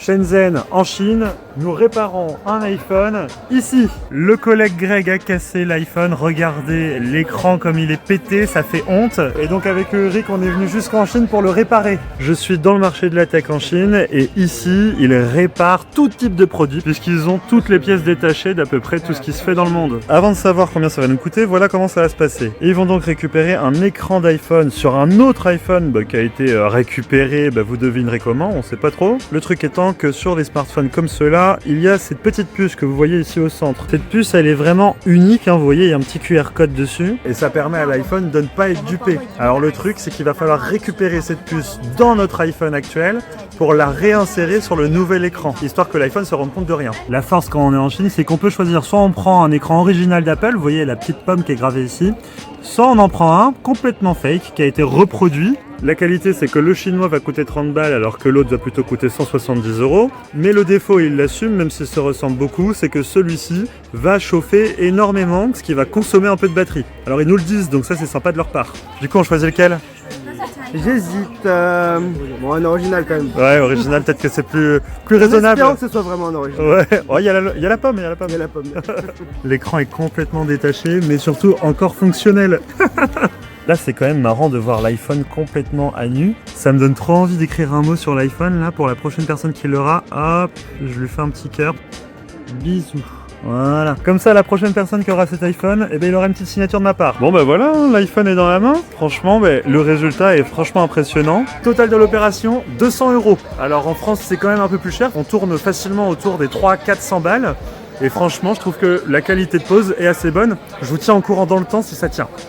Shenzhen en Chine, nous réparons un iPhone. Ici, le collègue Greg a cassé l'iPhone, regardez l'écran comme il est pété, ça fait honte. Et donc avec Eric, on est venu jusqu'en Chine pour le réparer. Je suis dans le marché de la tech en Chine et ici, ils réparent tout type de produits puisqu'ils ont toutes les pièces détachées d'à peu près tout ce qui se fait dans le monde. Avant de savoir combien ça va nous coûter, voilà comment ça va se passer. Ils vont donc récupérer un écran d'iPhone sur un autre iPhone qui a été récupéré, vous devinerez comment, on sait pas trop. Le truc étant que sur les smartphones comme ceux-là, il y a cette petite puce que vous voyez ici au centre. Cette puce, elle est vraiment unique, vous voyez, il y a un petit QR code dessus et ça permet à l'iPhone de ne pas être dupé. Alors le truc, c'est qu'il va falloir récupérer cette puce dans notre iPhone actuel pour la réinsérer sur le nouvel écran, histoire que l'iPhone se rende compte de rien. La force quand on est en Chine, c'est qu'on peut choisir soit on prend un écran original d'Apple, vous voyez la petite pomme qui est gravée ici, soit on en prend un complètement fake qui a été reproduit. La qualité, c'est que le chinois va coûter 30 balles alors que l'autre va plutôt coûter 170 €. Mais le défaut, il l'assume, même s'il se ressemble beaucoup, c'est que celui-ci va chauffer énormément, ce qui va consommer un peu de batterie. Alors ils nous le disent, donc ça c'est sympa de leur part. Du coup, on choisit lequel ? J'hésite. Bon, un original quand même. Ouais, original, peut-être que c'est plus raisonnable. Espérons que ce soit vraiment un original. Ouais, il y a la pomme, il y a la pomme. Il y a la pomme. L'écran est complètement détaché, mais surtout encore fonctionnel. Là, c'est quand même marrant de voir l'iPhone complètement à nu. Ça me donne trop envie d'écrire un mot sur l'iPhone, là, pour la prochaine personne qui l'aura. Hop, je lui fais un petit cœur. Bisous. Voilà. Comme ça, la prochaine personne qui aura cet iPhone, il aura une petite signature de ma part. Bon, voilà, l'iPhone est dans la main. Franchement, le résultat est franchement impressionnant. Total de l'opération, 200 €. Alors, en France, c'est quand même un peu plus cher. On tourne facilement autour des 300-400 balles. Et franchement, je trouve que la qualité de pose est assez bonne. Je vous tiens au courant dans le temps si ça tient.